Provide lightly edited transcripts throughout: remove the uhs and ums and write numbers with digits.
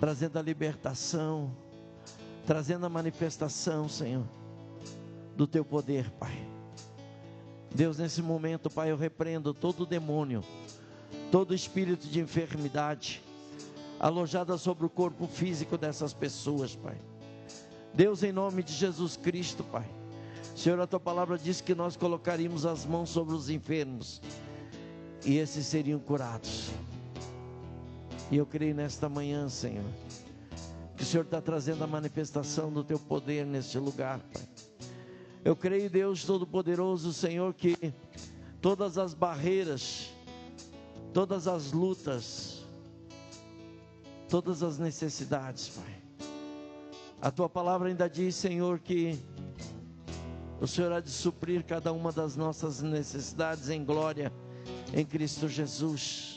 trazendo a libertação, trazendo a manifestação, Senhor, do Teu poder, Pai. Deus, nesse momento, Pai, eu repreendo todo demônio, todo espírito de enfermidade, alojada sobre o corpo físico dessas pessoas, Pai. Deus, em nome de Jesus Cristo, Pai, Senhor, a Tua palavra diz que nós colocaríamos as mãos sobre os enfermos, e esses seriam curados. E eu creio nesta manhã, Senhor, que o Senhor está trazendo a manifestação do Teu poder neste lugar, Pai. Eu creio, Deus Todo-Poderoso, Senhor, que todas as barreiras, todas as lutas, todas as necessidades, Pai, a Tua palavra ainda diz, Senhor, que o Senhor há de suprir cada uma das nossas necessidades em glória em Cristo Jesus.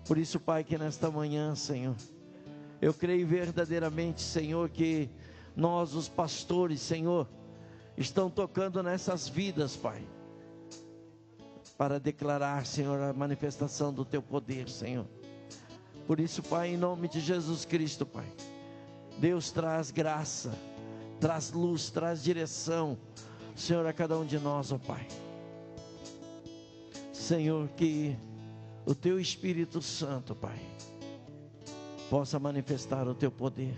Por isso, Pai, que nesta manhã, Senhor, eu creio verdadeiramente, Senhor, que nós, os pastores, Senhor, estão tocando nessas vidas, Pai, para declarar, Senhor, a manifestação do Teu poder, Senhor. Por isso, Pai, em nome de Jesus Cristo, Pai, Deus, traz graça, traz luz, traz direção, Senhor, a cada um de nós, ó Pai. Senhor, que o Teu Espírito Santo, Pai, possa manifestar o Teu poder.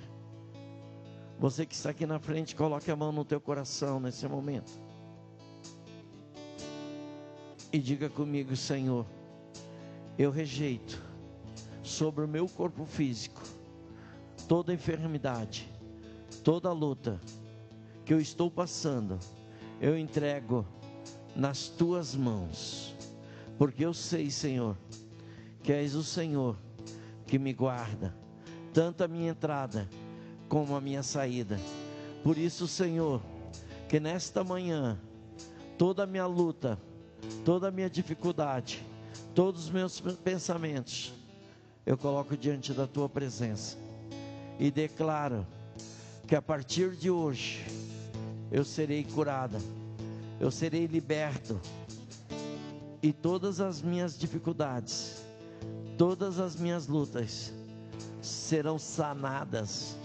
Você que está aqui na frente, coloque a mão no teu coração nesse momento e diga comigo: Senhor, eu rejeito sobre o meu corpo físico toda enfermidade, toda luta que eu estou passando, eu entrego nas Tuas mãos, porque eu sei, Senhor, que és o Senhor que me guarda, tanto a minha entrada como a minha saída. Por isso, Senhor, que nesta manhã, toda a minha luta, toda a minha dificuldade, todos os meus pensamentos, eu coloco diante da Tua presença e declaro que a partir de hoje, eu serei curada, eu serei liberto, e todas as minhas dificuldades, todas as minhas lutas serão sanadas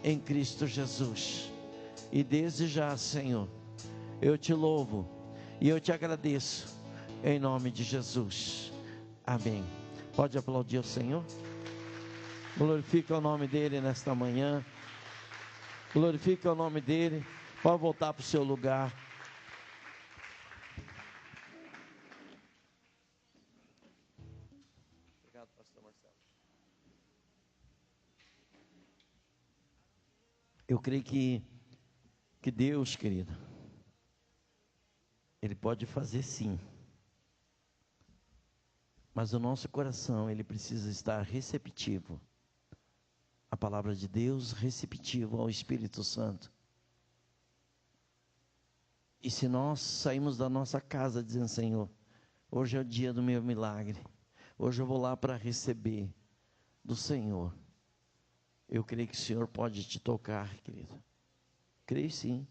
em Cristo Jesus. E desde já, Senhor, eu Te louvo e eu Te agradeço em nome de Jesus. Amém. Pode aplaudir o Senhor. Glorifica o nome dEle nesta manhã. Glorifica o nome dEle. Pode voltar para o seu lugar. Obrigado, pastor Marcelo. Eu creio que Deus, querido, Ele pode fazer sim, mas o nosso coração, ele precisa estar receptivo à palavra de Deus, receptivo ao Espírito Santo. E se nós saímos da nossa casa dizendo: Senhor, hoje é o dia do meu milagre, hoje eu vou lá para receber do Senhor, eu creio que o Senhor pode te tocar, querido. Creio sim.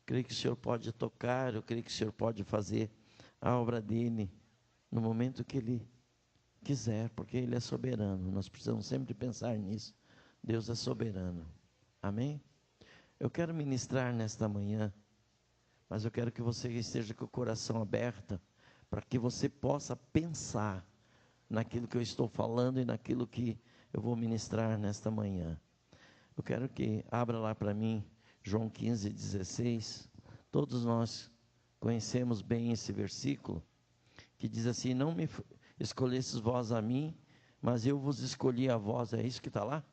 Creio que o Senhor pode tocar, eu creio que o Senhor pode fazer a obra dEle no momento que Ele quiser, porque Ele é soberano. Nós precisamos sempre pensar nisso. Deus é soberano. Amém? Eu quero ministrar nesta manhã, mas eu quero que você esteja com o coração aberto, para que você possa pensar naquilo que eu estou falando e naquilo que eu vou ministrar nesta manhã. Eu quero que abra lá para mim João 15:16. Todos nós conhecemos bem esse versículo, que diz assim: não me escolhestes vós a mim, mas eu vos escolhi a vós. É isso que está lá?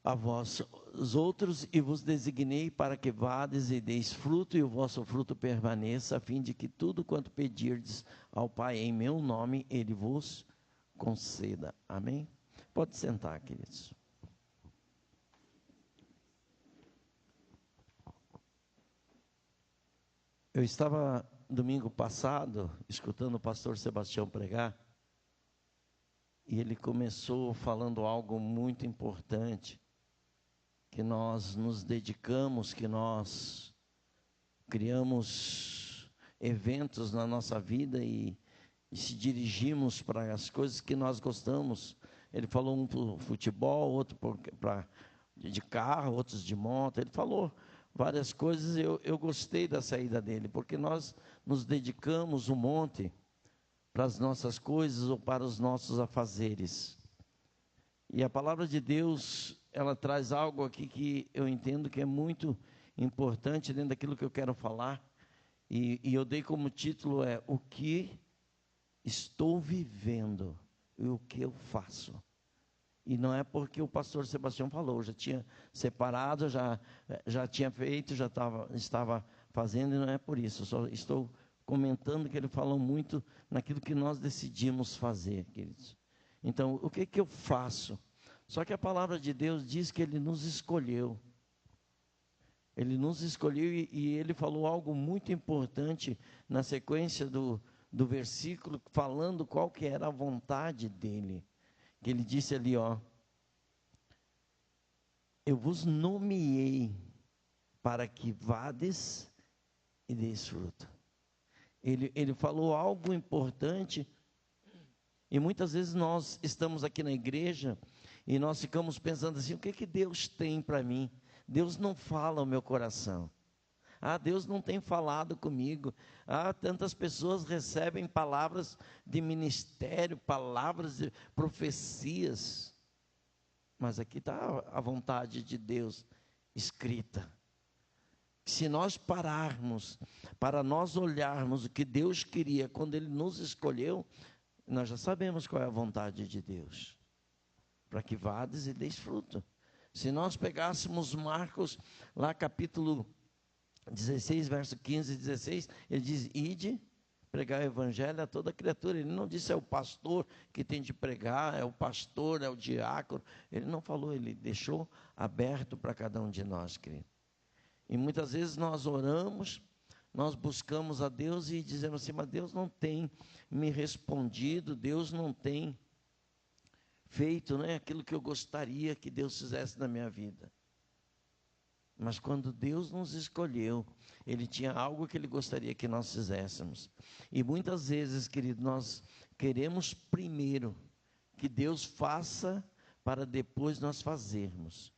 A vós os outros, e vos designei para que vades e deis fruto, e o vosso fruto permaneça, a fim de que tudo quanto pedirdes ao Pai em meu nome, Ele vos conceda. Amém? Pode sentar, queridos. Eu estava domingo passado escutando o pastor Sebastião pregar, e ele começou falando algo muito importante, que nós nos dedicamos, que nós criamos eventos na nossa vida e se dirigimos para as coisas que nós gostamos Ele falou um para futebol, outro de carro, outros de moto. Ele falou várias coisas. Eu gostei da saída dele, porque nós nos dedicamos um monte para as nossas coisas ou para os nossos afazeres. E a palavra de Deus, ela traz algo aqui que eu entendo que é muito importante dentro daquilo que eu quero falar. E eu dei como título o que estou vivendo e o que eu faço. E não é porque o pastor Sebastião falou, já tinha separado, já tinha feito, estava fazendo, e não é por isso. Só estou comentando que ele falou muito naquilo que nós decidimos fazer, queridos. Então, o que eu faço? Só que a palavra de Deus diz que Ele nos escolheu. Ele nos escolheu e Ele falou algo muito importante na sequência do versículo, falando qual que era a vontade dEle. Que Ele disse ali, eu vos nomeei para que vades e deis fruto. Ele falou algo importante. E muitas vezes nós estamos aqui na igreja e nós ficamos pensando assim, o que Deus tem para mim? Deus não fala ao meu coração. Deus não tem falado comigo. Tantas pessoas recebem palavras de ministério, palavras de profecias. Mas aqui está a vontade de Deus escrita. Se nós pararmos, para nós olharmos o que Deus queria quando Ele nos escolheu, nós já sabemos qual é a vontade de Deus, para que vades e deis fruto. Se nós pegássemos Marcos, lá capítulo 16, verso 15 e 16, ele diz, ide, pregar o evangelho a toda criatura. Ele não disse é o pastor que tem de pregar, é o pastor, é o diácono. Ele não falou, ele deixou aberto para cada um de nós, querido. E muitas vezes nós oramos, nós buscamos a Deus e dizemos assim, mas Deus não tem me respondido, Deus não tem feito aquilo que eu gostaria que Deus fizesse na minha vida. Mas quando Deus nos escolheu, Ele tinha algo que Ele gostaria que nós fizéssemos. E muitas vezes, querido, nós queremos primeiro que Deus faça para depois nós fazermos.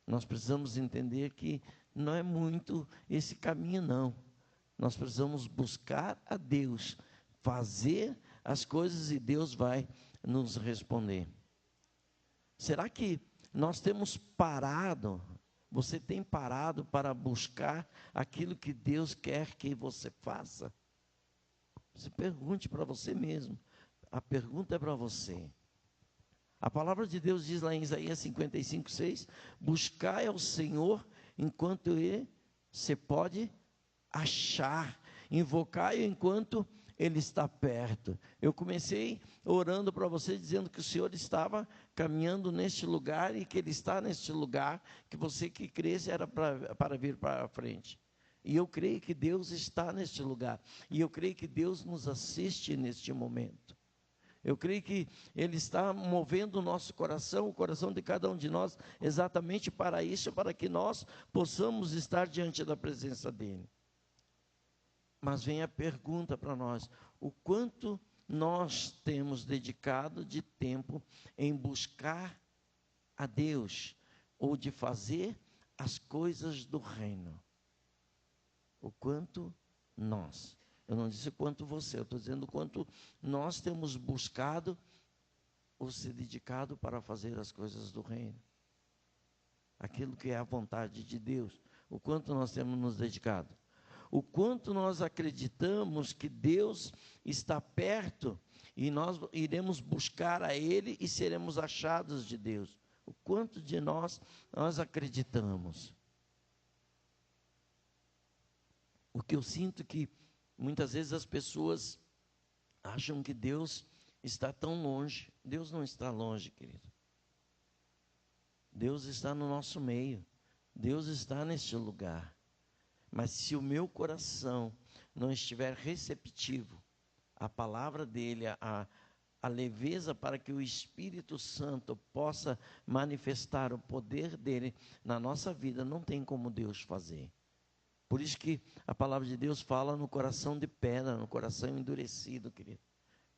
Nós precisamos entender que não é muito esse caminho, não. Nós precisamos buscar a Deus, fazer as coisas e Deus vai nos responder. Será que nós temos parado, você tem parado para buscar aquilo que Deus quer que você faça? Você pergunte para você mesmo, a pergunta é para você. A palavra de Deus diz lá em Isaías 55, 6, buscai ao Senhor enquanto você pode achar, invocai-o enquanto Ele está perto. Eu comecei orando para você, dizendo que o Senhor estava caminhando neste lugar e que Ele está neste lugar, que você que cresce era para vir para a frente. E eu creio que Deus está neste lugar, e eu creio que Deus nos assiste neste momento. Eu creio que Ele está movendo o nosso coração, o coração de cada um de nós, exatamente para isso, para que nós possamos estar diante da presença dEle. Mas vem a pergunta para nós, o quanto nós temos dedicado de tempo em buscar a Deus, ou de fazer as coisas do reino? O quanto nós, eu não disse quanto você, eu estou dizendo quanto nós temos buscado ou se dedicado para fazer as coisas do reino. Aquilo que é a vontade de Deus, o quanto nós temos nos dedicado. O quanto nós acreditamos que Deus está perto e nós iremos buscar a Ele e seremos achados de Deus. O quanto de nós acreditamos. O que eu sinto que muitas vezes as pessoas acham que Deus está tão longe. Deus não está longe, querido. Deus está no nosso meio. Deus está neste lugar. Mas se o meu coração não estiver receptivo à palavra dEle, a leveza para que o Espírito Santo possa manifestar o poder dEle na nossa vida, não tem como Deus fazer. Por isso que a palavra de Deus fala no coração de pedra, no coração endurecido, querido.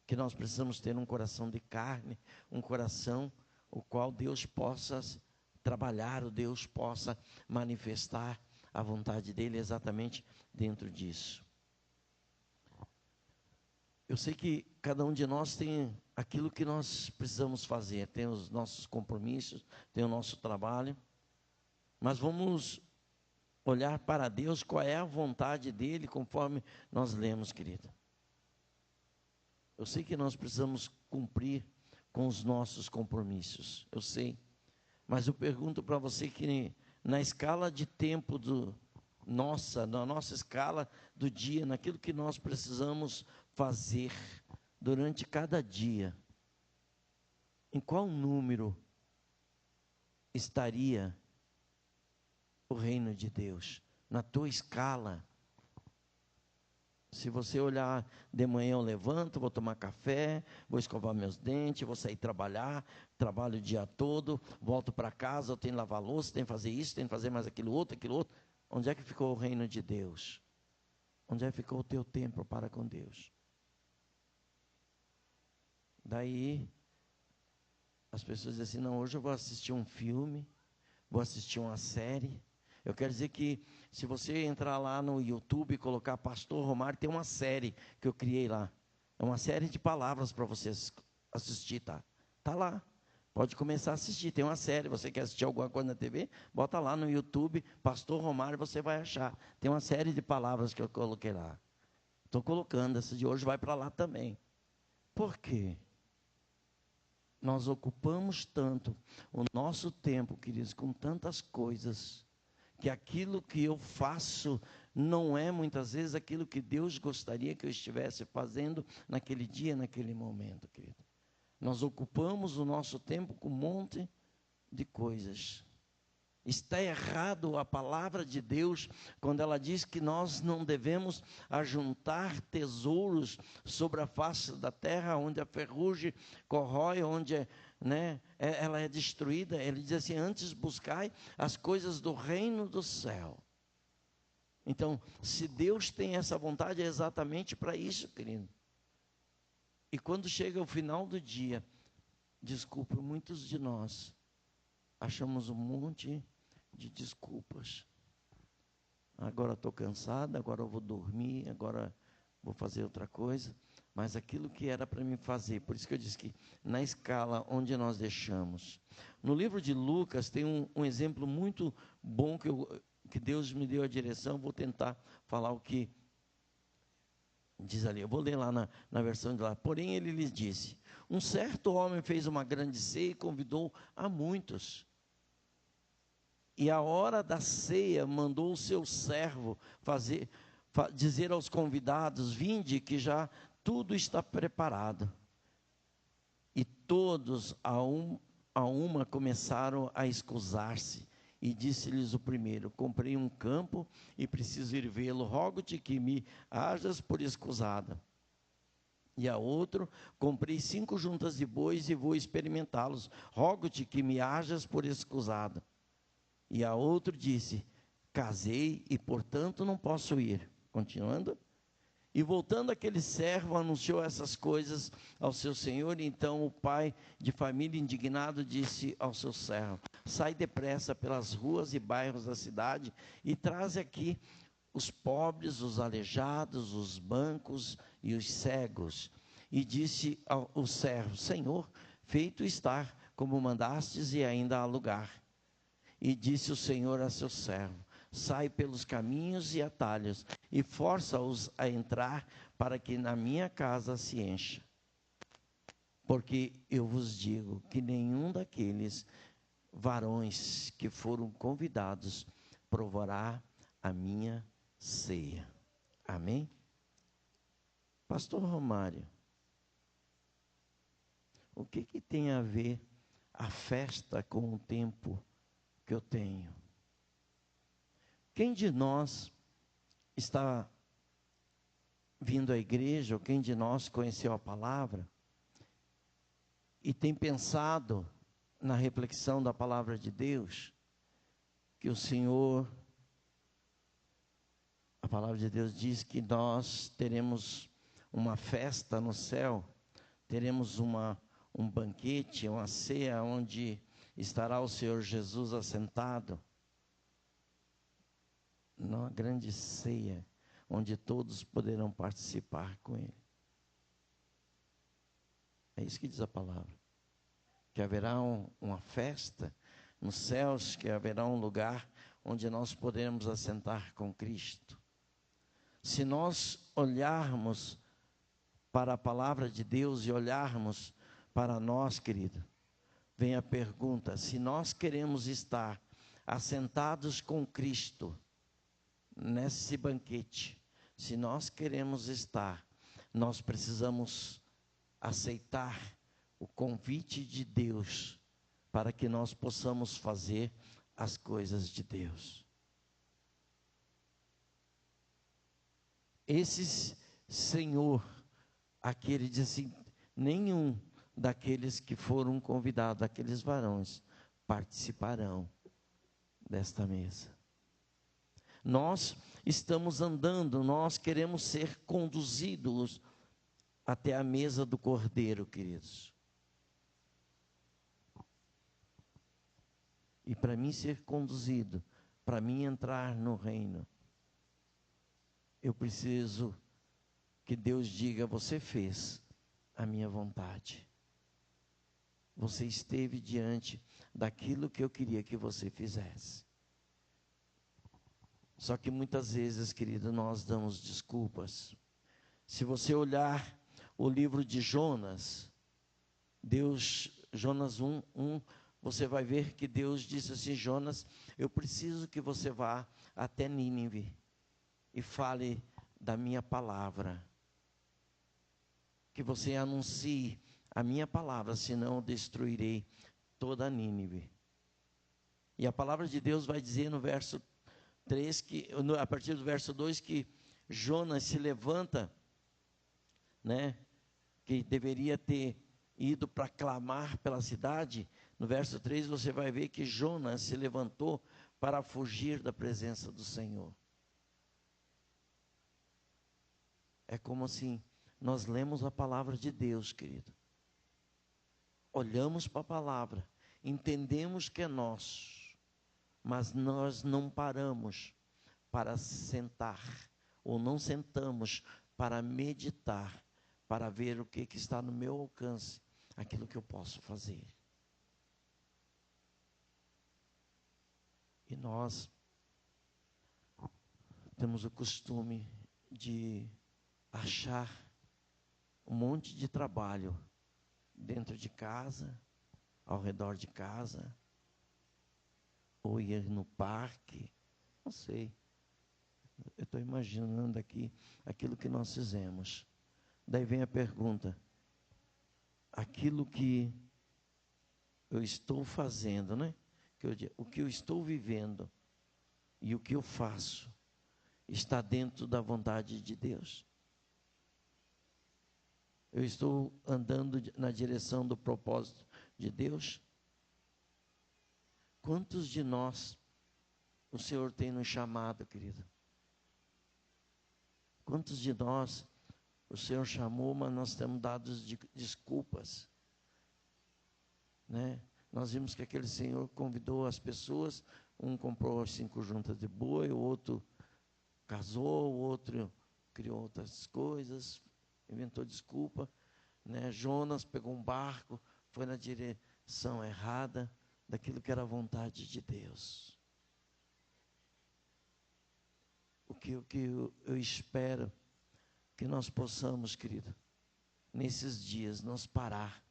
Que nós precisamos ter um coração de carne, um coração o qual Deus possa trabalhar, o Deus possa manifestar a vontade dele exatamente dentro disso. Eu sei que cada um de nós tem aquilo que nós precisamos fazer, tem os nossos compromissos, tem o nosso trabalho, mas vamos olhar para Deus, qual é a vontade dele, conforme nós lemos, querido. Eu sei que nós precisamos cumprir com os nossos compromissos, eu sei, mas eu pergunto para você que na escala de tempo na nossa escala do dia, naquilo que nós precisamos fazer durante cada dia, em qual número estaria o reino de Deus? Na tua escala. Se você olhar de manhã, eu levanto, vou tomar café, vou escovar meus dentes, vou sair trabalhar, trabalho o dia todo, volto para casa, eu tenho que lavar louça, tenho que fazer isso, tenho que fazer mais aquilo outro. Onde é que ficou o reino de Deus? Onde é que ficou o teu tempo para com Deus? Daí, as pessoas dizem assim, não, hoje eu vou assistir um filme, vou assistir uma série. Eu quero dizer que, se você entrar lá no YouTube e colocar Pastor Romário, tem uma série que eu criei lá. É uma série de palavras para você assistir, tá? Está lá. Pode começar a assistir. Tem uma série, você quer assistir alguma coisa na TV? Bota lá no YouTube, Pastor Romário, você vai achar. Tem uma série de palavras que eu coloquei lá. Estou colocando, essa de hoje vai para lá também. Por quê? Nós ocupamos tanto o nosso tempo, queridos, com tantas coisas, que aquilo que eu faço não é muitas vezes aquilo que Deus gostaria que eu estivesse fazendo naquele dia, naquele momento, querido. Nós ocupamos o nosso tempo com um monte de coisas. Está errado a palavra de Deus quando ela diz que nós não devemos ajuntar tesouros sobre a face da terra, onde a ferrugem corrói, onde ela é destruída. Ele diz assim, antes buscai as coisas do reino do céu. Então, se Deus tem essa vontade, é exatamente para isso, querido. E quando chega o final do dia, desculpe, muitos de nós achamos um monte de desculpas. Agora estou cansado, agora eu vou dormir, agora vou fazer outra coisa. Mas aquilo que era para mim fazer, por isso que eu disse que na escala onde nós deixamos. No livro de Lucas tem um exemplo muito bom que Deus me deu a direção, vou tentar falar o que diz ali. Eu vou ler lá na versão de lá. Porém ele lhes disse, um certo homem fez uma grande ceia e convidou a muitos. E a hora da ceia mandou o seu servo dizer aos convidados, vinde que já tudo está preparado. E todos a uma começaram a escusar-se. E disse-lhes o primeiro, comprei um campo e preciso ir vê-lo, rogo-te que me hajas por escusada. E a outro, comprei 5 juntas de bois e vou experimentá-los, rogo-te que me hajas por escusada. E a outro disse, casei e portanto não posso ir. Continuando. E voltando aquele servo, anunciou essas coisas ao seu senhor. E então o pai de família, indignado, disse ao seu servo, sai depressa pelas ruas e bairros da cidade e traze aqui os pobres, os aleijados, os mancos e os cegos. E disse ao servo, Senhor, feito está, como mandastes, e ainda há lugar. E disse o Senhor a seu servo, sai pelos caminhos e atalhos, e força-os a entrar, para que na minha casa se encha. Porque eu vos digo que nenhum daqueles varões que foram convidados provará a minha ceia. Amém? Pastor Romário, o que tem a ver a festa com o tempo que eu tenho? Quem de nós está vindo à igreja, ou quem de nós conheceu a palavra e tem pensado na reflexão da palavra de Deus, que o Senhor, a palavra de Deus diz que nós teremos uma festa no céu, teremos uma um banquete, uma ceia onde estará o Senhor Jesus assentado, numa grande ceia, onde todos poderão participar com Ele. É isso que diz a palavra. Que haverá uma festa nos céus, que haverá um lugar onde nós poderemos assentar com Cristo. Se nós olharmos para a palavra de Deus e olharmos para nós, querido, vem a pergunta: se nós queremos estar assentados com Cristo nesse banquete, se nós queremos estar, nós precisamos aceitar o convite de Deus para que nós possamos fazer as coisas de Deus. Esse Senhor, aqui ele diz assim: nenhum daqueles que foram convidados, aqueles varões, participarão desta mesa. Nós estamos andando, nós queremos ser conduzidos até a mesa do Cordeiro, queridos. E para mim ser conduzido, para mim entrar no reino, eu preciso que Deus diga: você fez a minha vontade. Você esteve diante daquilo que eu queria que você fizesse. Só que muitas vezes, querido, nós damos desculpas. Se você olhar o livro de Jonas, Jonas 1, você vai ver que Deus disse assim: Jonas, eu preciso que você vá até Nínive e fale da minha palavra. Que você anuncie a minha palavra, senão eu destruirei toda a Nínive. E a palavra de Deus vai dizer no verso 3, a partir do verso 2, que Jonas se levanta, né, que deveria ter ido para clamar pela cidade. No verso 3 você vai ver que Jonas se levantou para fugir da presença do Senhor. É como assim, nós lemos a palavra de Deus, querido. Olhamos para a palavra, entendemos que é nosso, mas nós não paramos para sentar, ou não sentamos para meditar, para ver o que está no meu alcance, aquilo que eu posso fazer. E nós temos o costume de achar um monte de trabalho dentro de casa, ao redor de casa, ou ir no parque, não sei. Eu estou imaginando aqui aquilo que nós fizemos. Daí vem a pergunta: aquilo que eu estou fazendo, né? O que eu estou vivendo e o que eu faço está dentro da vontade de Deus? Eu estou andando na direção do propósito de Deus? Quantos de nós o Senhor tem nos chamado, querido? Quantos de nós o Senhor chamou, mas nós temos dado desculpas, né? Nós vimos que aquele Senhor convidou as pessoas, um comprou 5 juntas de boi, o outro casou, o outro criou outras coisas, inventou desculpa, né? Jonas pegou um barco, foi na direção errada daquilo que era a vontade de Deus. O que eu espero que nós possamos, querido, nesses dias, nos parar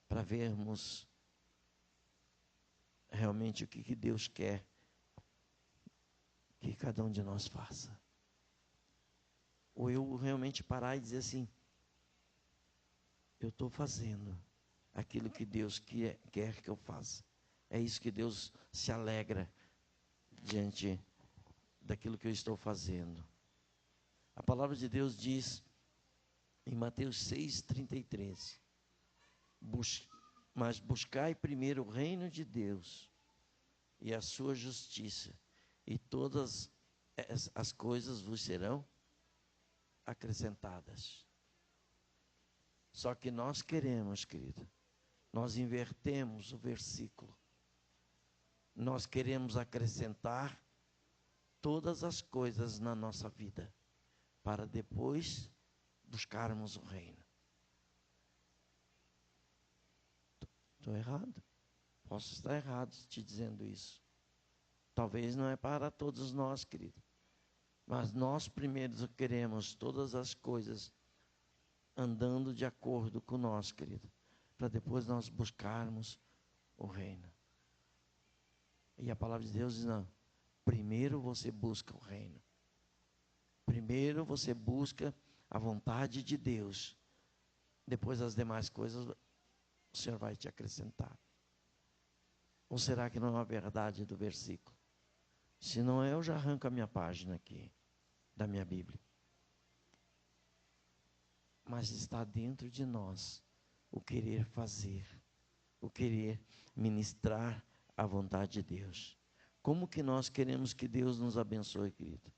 para vermos realmente o que Deus quer que cada um de nós faça. Ou eu realmente parar e dizer assim: eu estou fazendo aquilo que Deus quer que eu faça. É isso que Deus se alegra diante daquilo que eu estou fazendo. A palavra de Deus diz em Mateus 6:33, mas buscai primeiro o reino de Deus e a sua justiça, e todas as coisas vos serão acrescentadas. Só que nós queremos, querido, nós invertemos o versículo. Nós queremos acrescentar todas as coisas na nossa vida, para depois buscarmos o reino. Estou errado? Posso estar errado te dizendo isso. Talvez não é para todos nós, querido. Mas nós primeiro queremos todas as coisas andando de acordo com nós, querido, para depois nós buscarmos o reino. E a palavra de Deus diz, não, primeiro você busca o reino. Primeiro você busca a vontade de Deus. Depois as demais coisas o Senhor vai te acrescentar. Ou será que não é a verdade do versículo? Se não é, eu já arranco a minha página aqui, da minha Bíblia. Mas está dentro de nós o querer fazer, o querer ministrar a vontade de Deus. Como que nós queremos que Deus nos abençoe, querido?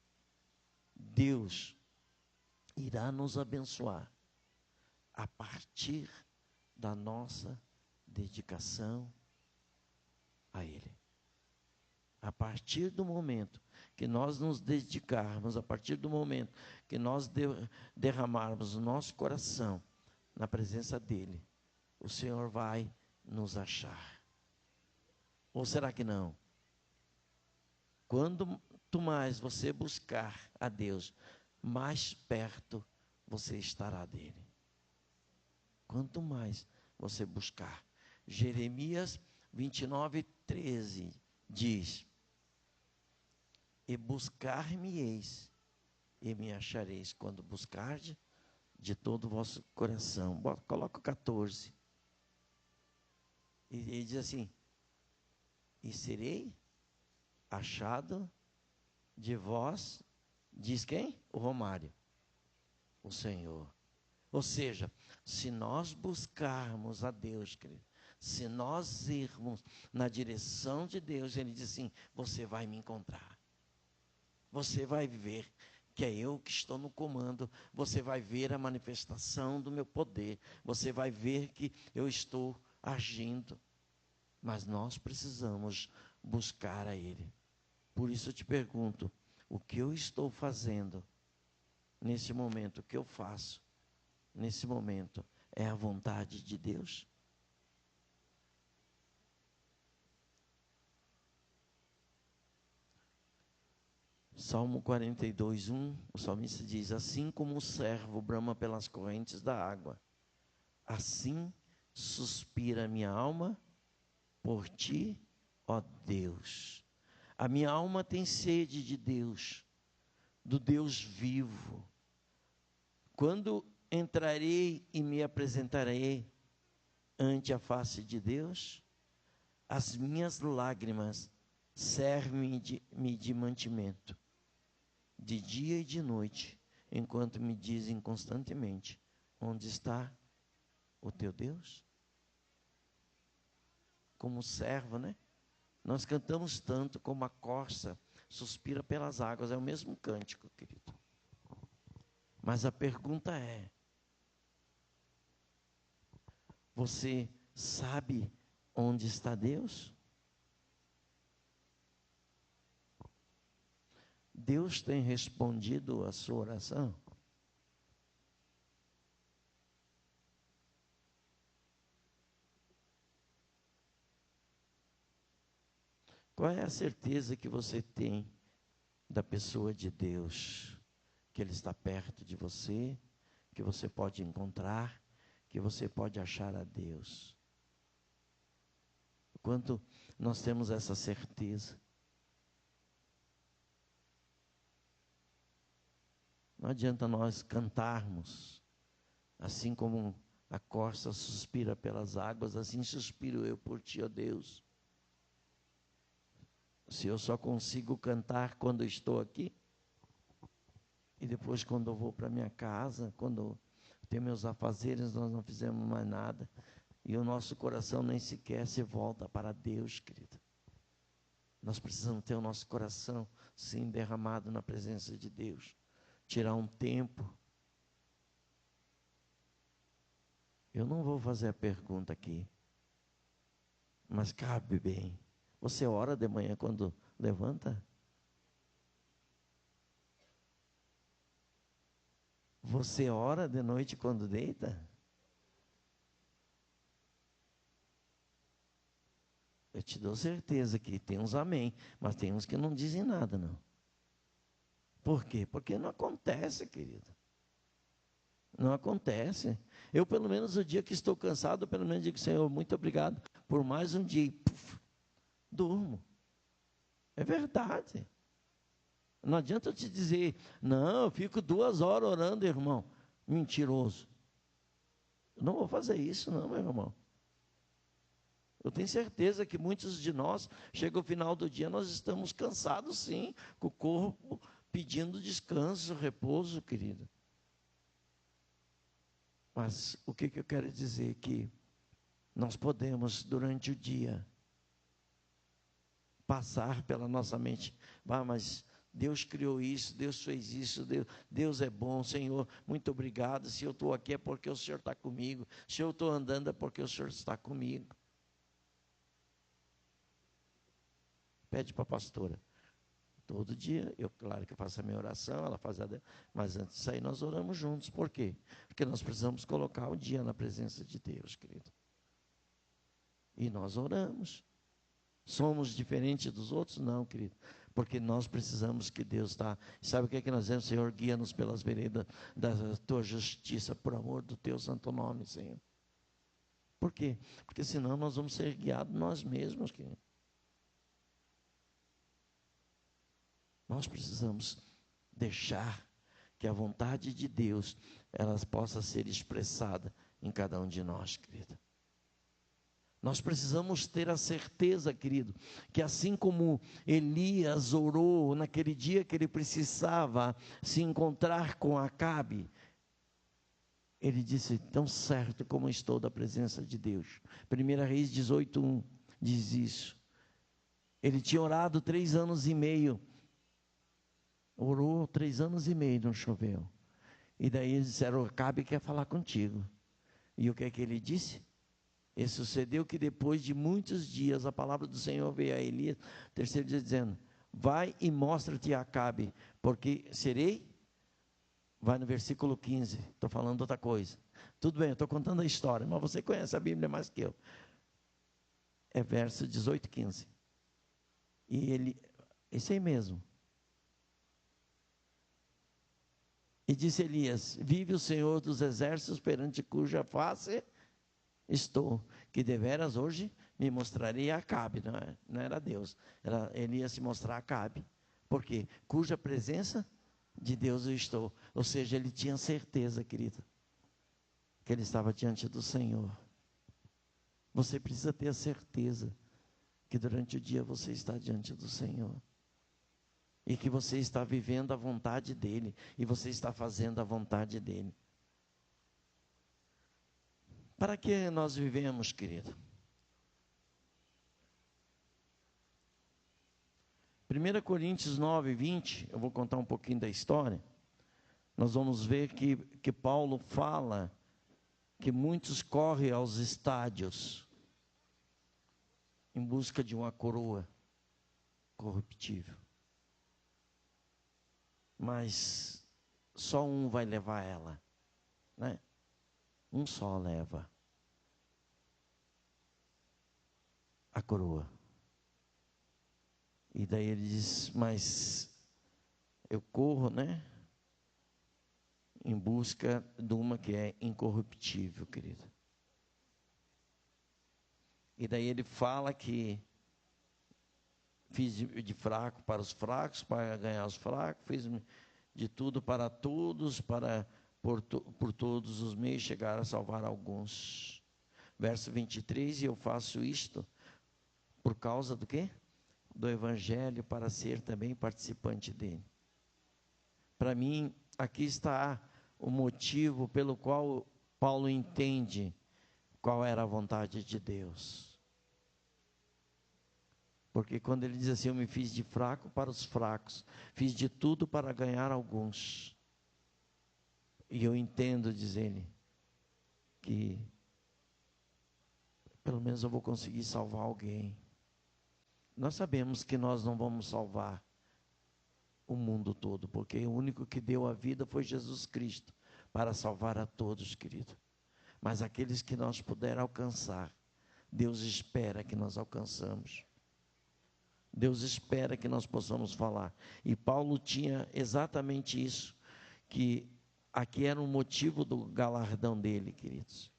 Deus irá nos abençoar a partir da nossa dedicação a Ele. A partir do momento que nós nos dedicarmos, a partir do momento que nós derramarmos o nosso coração na presença dEle, o Senhor vai nos achar. Ou será que não? Quanto mais você buscar a Deus, mais perto você estará dEle. Quanto mais você buscar. Jeremias 29:13 diz: e buscar-me-eis, e me achareis, quando buscardes de todo o vosso coração. Coloca o 14. E ele diz assim: e serei achado de vós, diz quem? O Romário, o Senhor. Ou seja, se nós buscarmos a Deus, querido, se nós irmos na direção de Deus, Ele diz assim, você vai me encontrar. Você vai ver que é eu que estou no comando. Você vai ver a manifestação do meu poder. Você vai ver que eu estou agindo. Mas nós precisamos buscar a Ele. Por isso eu te pergunto, o que eu estou fazendo nesse momento? O que eu faço nesse momento é a vontade de Deus? Salmo 42:1, o salmista diz: assim como o servo brama pelas correntes da água, assim suspira a minha alma por ti, ó Deus. A minha alma tem sede de Deus, do Deus vivo. Quando entrarei e me apresentarei ante a face de Deus, as minhas lágrimas servem-me de mantimento, de dia e de noite, enquanto me dizem constantemente: onde está o teu Deus? Como servo, né? Nós cantamos tanto como a corça suspira pelas águas, é o mesmo cântico, querido. Mas a pergunta é: você sabe onde está Deus? Deus tem respondido a sua oração? Qual é a certeza que você tem da pessoa de Deus? Que Ele está perto de você, que você pode encontrar, que você pode achar a Deus. Quanto nós temos essa certeza? Não adianta nós cantarmos, assim como a corça suspira pelas águas, assim suspiro eu por ti, ó Deus. Se eu só consigo cantar quando estou aqui, e depois quando eu vou para minha casa, quando tenho meus afazeres, nós não fizemos mais nada, e o nosso coração nem sequer se volta para Deus, querido. Nós precisamos ter o nosso coração, sim, derramado na presença de Deus. Tirar um tempo Eu não vou fazer a pergunta aqui, mas cabe bem. Você ora de manhã quando levanta? Você ora de noite quando deita? Eu te dou certeza que tem uns amém, mas tem uns que não dizem nada, não. Por quê? Porque não acontece, querido. Não acontece. Eu, pelo menos, o dia que estou cansado, pelo menos digo, Senhor, muito obrigado por mais um dia. E, durmo. É verdade. Não adianta eu te dizer, não, eu fico 2 horas orando, irmão. Mentiroso. Eu não vou fazer isso, não, meu irmão. Eu tenho certeza que muitos de nós, chega o final do dia, nós estamos cansados, sim, com o corpo pedindo descanso, repouso, querido. Mas o que eu quero dizer? Que nós podemos, durante o dia, passar pela nossa mente, mas Deus criou isso, Deus fez isso, Deus é bom, Senhor, muito obrigado. Se eu estou aqui é porque o Senhor está comigo, se eu estou andando é porque o Senhor está comigo. Pede para a pastora. Todo dia, claro que eu faço a minha oração, ela faz a dela, mas antes disso aí nós oramos juntos. Por quê? Porque nós precisamos colocar o dia na presença de Deus, querido. E nós oramos. Somos diferentes dos outros? Não, querido. Porque nós precisamos que Deus está. Sabe o que é que nós dizemos? Senhor, guia-nos pelas veredas da tua justiça, por amor do teu santo nome, Senhor. Por quê? Porque senão nós vamos ser guiados nós mesmos, querido. Nós precisamos deixar que a vontade de Deus, ela possa ser expressada em cada um de nós, querido. Nós precisamos ter a certeza, querido, que assim como Elias orou naquele dia que ele precisava se encontrar com Acabe, ele disse, tão certo como estou da presença de Deus. 1 Reis 18:1 diz isso. Ele tinha orado 3 anos e meio. Orou 3 anos e meio, não choveu. E daí eles disseram, Acabe quer falar contigo. E o que é que ele disse? E sucedeu que depois de muitos dias, a palavra do Senhor veio a Elias, terceiro dia dizendo, vai e mostra-te a Acabe, porque serei, vai no versículo 15, estou falando outra coisa. Tudo bem, eu estou contando a história, mas você conhece a Bíblia mais que eu. É verso 18, 15. E ele, isso aí mesmo. E disse Elias, vive o Senhor dos exércitos, perante cuja face estou, que deveras hoje me mostrarei a Acabe, não era Deus, ele ia se mostrar a Acabe, porque cuja presença de Deus eu estou, ou seja, ele tinha certeza, querido, que ele estava diante do Senhor. Você precisa ter a certeza que durante o dia você está diante do Senhor, e que você está vivendo a vontade dEle, e você está fazendo a vontade dEle. Para que nós vivemos, querido? 1 Coríntios 9, 20, eu vou contar um pouquinho da história. Nós vamos ver que Paulo fala que muitos correm aos estádios em busca de uma coroa corruptível. Mas só um vai levar ela, né? Um só leva a coroa. E daí ele diz, mas eu corro, né? Em busca de uma que é incorruptível, querido. E daí ele fala que fiz de fraco para os fracos, para ganhar os fracos, fiz de tudo para todos, para por todos os meios chegar a salvar alguns. Verso 23, e eu faço isto por causa do quê? Do Evangelho, para ser também participante dele. Para mim, aqui está o motivo pelo qual Paulo entende qual era a vontade de Deus. Porque quando ele diz assim, eu me fiz de fraco para os fracos, fiz de tudo para ganhar alguns. E eu entendo, diz ele, que pelo menos eu vou conseguir salvar alguém. Nós sabemos que nós não vamos salvar o mundo todo, porque o único que deu a vida foi Jesus Cristo, para salvar a todos, querido. Mas aqueles que nós puder alcançar, Deus espera que nós alcançamos. Deus espera que nós possamos falar. E Paulo tinha exatamente isso, que aqui era um motivo do galardão dele, queridos.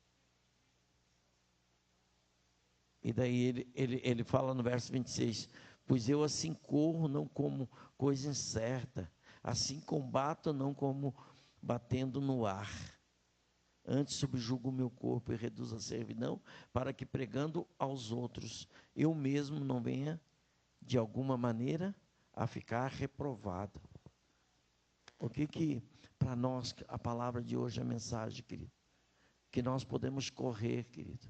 E daí ele fala no verso 26, pois eu assim corro, não como coisa incerta, assim combato, não como batendo no ar. Antes subjugo o meu corpo e reduzo a servidão, para que pregando aos outros, eu mesmo não venha, de alguma maneira, a ficar reprovado. O que para nós, a palavra de hoje, a mensagem, querido? Que nós podemos correr, querido.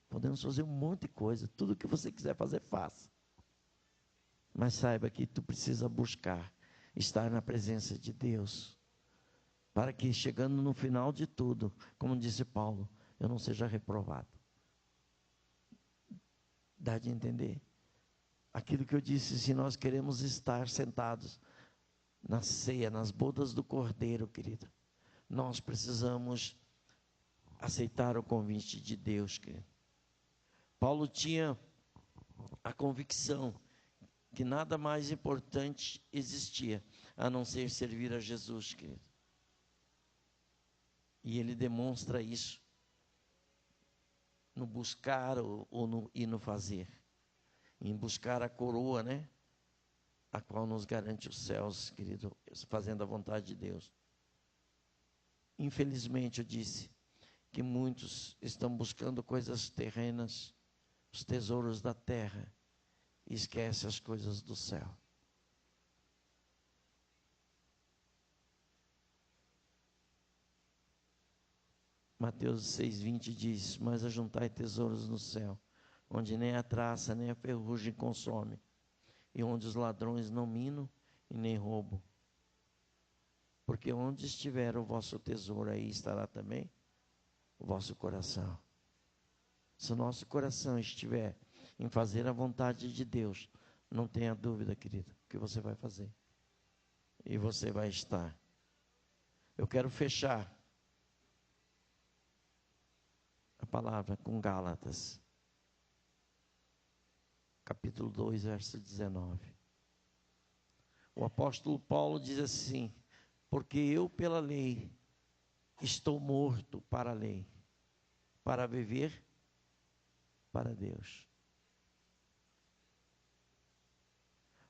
Podemos fazer um monte de coisa, tudo que você quiser fazer, faça. Mas saiba que tu precisa buscar estar na presença de Deus, para que chegando no final de tudo, como disse Paulo, eu não seja reprovado. Dá de entender? Aquilo que eu disse, se nós queremos estar sentados na ceia, nas bodas do Cordeiro, querido, nós precisamos aceitar o convite de Deus, querido. Paulo tinha a convicção que nada mais importante existia, a não ser servir a Jesus, querido. E ele demonstra isso no buscar e no fazer. Em buscar a coroa, né? A qual nos garante os céus, querido, fazendo a vontade de Deus. Infelizmente, eu disse que muitos estão buscando coisas terrenas, os tesouros da terra, e esquecem as coisas do céu. Mateus 6,20 diz, mas ajuntai tesouros no céu, onde nem a traça, nem a ferrugem consome, e onde os ladrões não minam e nem roubam. Porque onde estiver o vosso tesouro, aí estará também o vosso coração. Se o nosso coração estiver em fazer a vontade de Deus, não tenha dúvida, querido, que você vai fazer. E você vai estar. Eu quero fechar a palavra com Gálatas, capítulo 2, verso 19. O apóstolo Paulo diz assim, porque eu pela lei estou morto para a lei, para viver para Deus.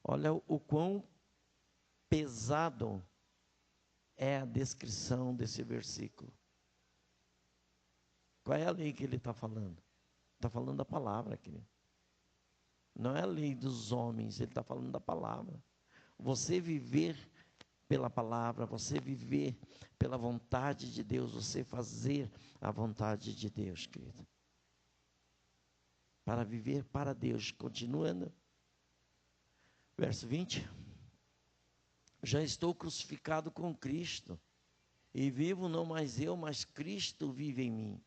Olha o quão pesado é a descrição desse versículo. Qual é a lei que ele está falando? Está falando da palavra, querido. Não é a lei dos homens, ele está falando da palavra. Você viver pela palavra, você viver pela vontade de Deus, você fazer a vontade de Deus, querido. Para viver para Deus. Continuando. Verso 20. Já estou crucificado com Cristo, e vivo não mais eu, mas Cristo vive em mim.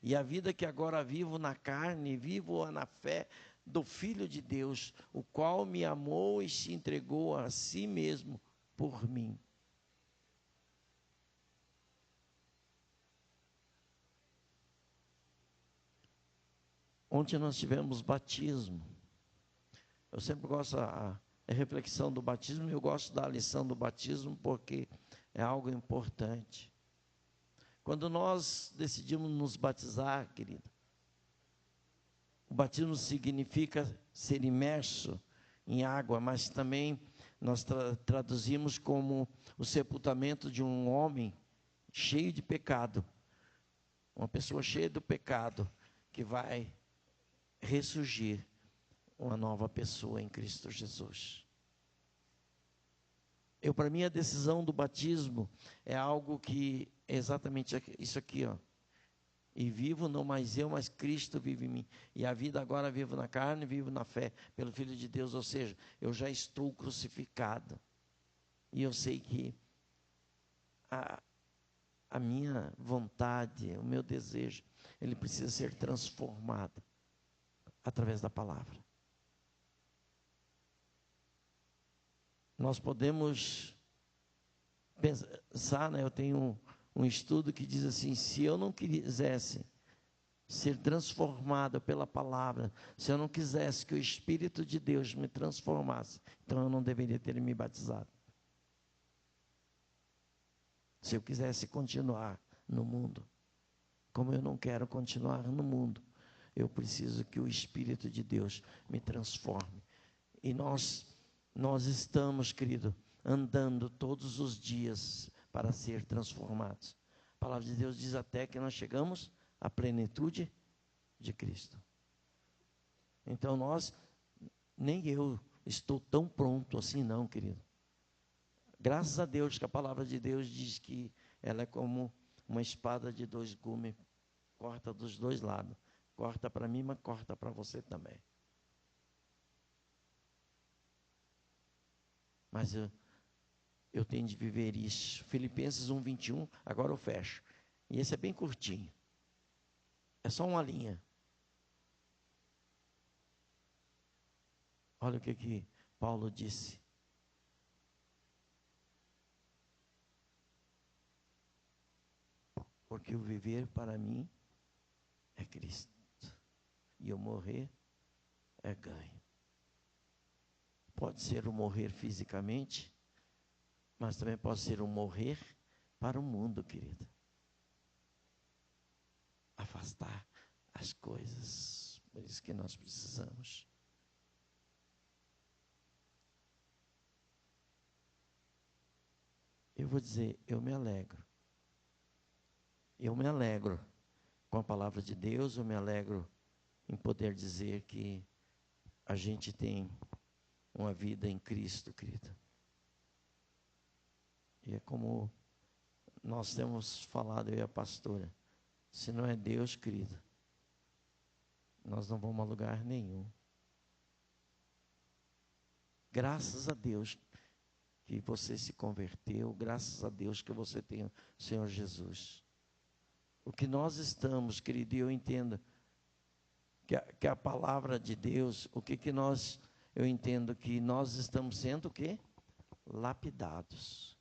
E a vida que agora vivo na carne, vivo-a na fé do Filho de Deus, o qual me amou e se entregou a si mesmo por mim. Ontem nós tivemos batismo. Eu sempre gosto da reflexão do batismo, e eu gosto da lição do batismo porque é algo importante. Quando nós decidimos nos batizar, querido, o batismo significa ser imerso em água, mas também nós traduzimos como o sepultamento de um homem cheio de pecado, uma pessoa cheia do pecado, que vai ressurgir uma nova pessoa em Cristo Jesus. Para mim, a decisão do batismo é algo que é exatamente isso aqui, ó. E vivo não mais eu, mas Cristo vive em mim. E a vida agora vivo na carne, vivo na fé, pelo Filho de Deus. Ou seja, eu já estou crucificado. E eu sei que a minha vontade, o meu desejo, ele precisa ser transformado através da palavra. Nós podemos pensar, né? Eu tenho um estudo que diz assim: se eu não quisesse ser transformado pela palavra, se eu não quisesse que o Espírito de Deus me transformasse, então eu não deveria ter me batizado. Se eu quisesse continuar no mundo, como eu não quero continuar no mundo, eu preciso que o Espírito de Deus me transforme. E nós estamos, querido, andando todos os dias para ser transformados. A palavra de Deus diz até que nós chegamos à plenitude de Cristo. Então nem eu estou tão pronto assim não, querido. Graças a Deus que a palavra de Deus diz que ela é como uma espada de dois gumes, corta dos dois lados. Corta para mim, mas corta para você também. Mas eu tenho de viver isso. Filipenses 1:21, agora eu fecho. E esse é bem curtinho. É só uma linha. Olha o que Paulo disse. Porque o viver para mim é Cristo. E o morrer é ganho. Pode ser o morrer fisicamente, mas também pode ser o morrer para o mundo, querido. Afastar as coisas, por isso que nós precisamos. Eu vou dizer, eu me alegro. Eu me alegro com a palavra de Deus, eu me alegro em poder dizer que a gente tem uma vida em Cristo, querido. E é como nós temos falado, eu e a pastora, se não é Deus, querido, nós não vamos a lugar nenhum. Graças a Deus que você se converteu, graças a Deus que você tem o Senhor Jesus. O que nós estamos, querido, e eu entendo que a palavra de Deus, eu entendo que nós estamos sendo o quê? Lapidados.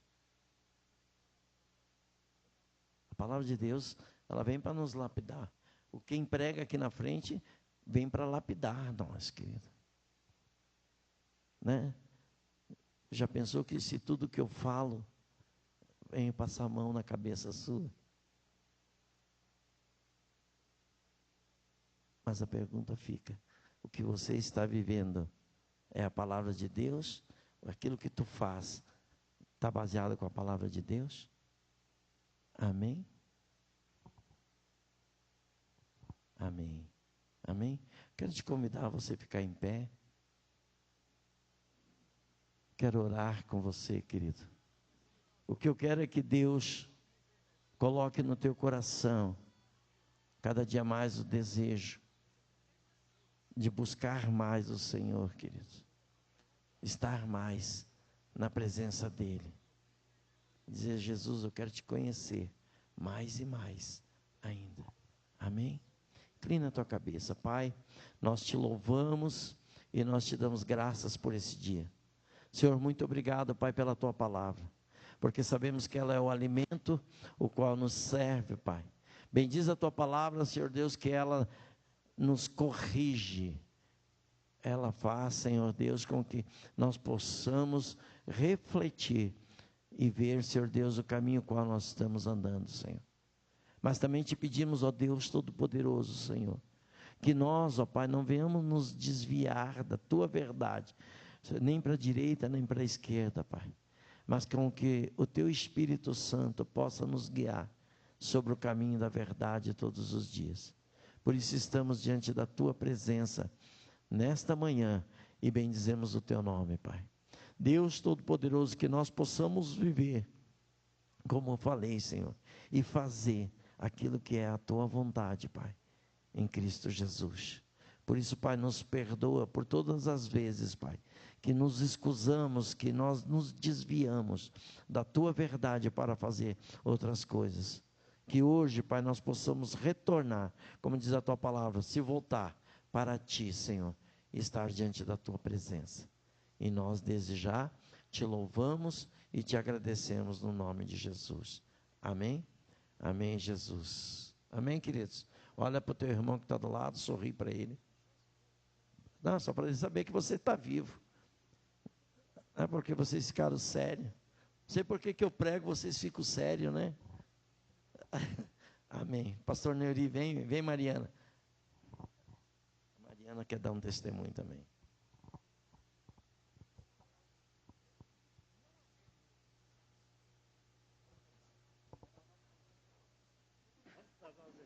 A palavra de Deus, ela vem para nos lapidar. O quem prega aqui na frente, vem para lapidar nós, querido. Né? Já pensou que se tudo que eu falo, venho passar a mão na cabeça sua? Mas a pergunta fica, o que você está vivendo é a palavra de Deus? Aquilo que tu faz está baseado com a palavra de Deus? Amém? Amém. Amém? Quero te convidar a você ficar em pé. Quero orar com você, querido. O que eu quero é que Deus coloque no teu coração cada dia mais o desejo de buscar mais o Senhor, querido. Estar mais na presença dEle. Dizer, Jesus, eu quero te conhecer mais e mais ainda. Amém? Inclina a tua cabeça, Pai. Nós te louvamos e nós te damos graças por esse dia. Senhor, muito obrigado, Pai, pela tua palavra. Porque sabemos que ela é o alimento o qual nos serve, Pai. Bendiz a tua palavra, Senhor Deus, que ela nos corrige. Ela faz, Senhor Deus, com que nós possamos refletir e ver, Senhor Deus, o caminho qual nós estamos andando, Senhor. Mas também te pedimos, ó Deus Todo-Poderoso, Senhor, que nós, ó Pai, não venhamos nos desviar da tua verdade, nem para a direita, nem para a esquerda, Pai. Mas com que o teu Espírito Santo possa nos guiar sobre o caminho da verdade todos os dias. Por isso estamos diante da tua presença nesta manhã e bendizemos o teu nome, Pai. Deus Todo-Poderoso, que nós possamos viver, como eu falei, Senhor, e fazer aquilo que é a tua vontade, Pai, em Cristo Jesus. Por isso, Pai, nos perdoa por todas as vezes, Pai, que nos escusamos, que nós nos desviamos da Tua verdade para fazer outras coisas. Que hoje, Pai, nós possamos retornar, como diz a Tua palavra, se voltar para Ti, Senhor, e estar diante da Tua presença. E nós, desde já, Te louvamos e Te agradecemos no nome de Jesus. Amém? Amém, Jesus. Amém, queridos? Olha para o teu irmão que está do lado, sorri para ele. Não, só para ele saber que você está vivo. Não é porque vocês ficaram sérios. Não sei por que eu prego, vocês ficam sérios, né? Amém. Pastor Neuri, vem Mariana. Mariana quer dar um testemunho também.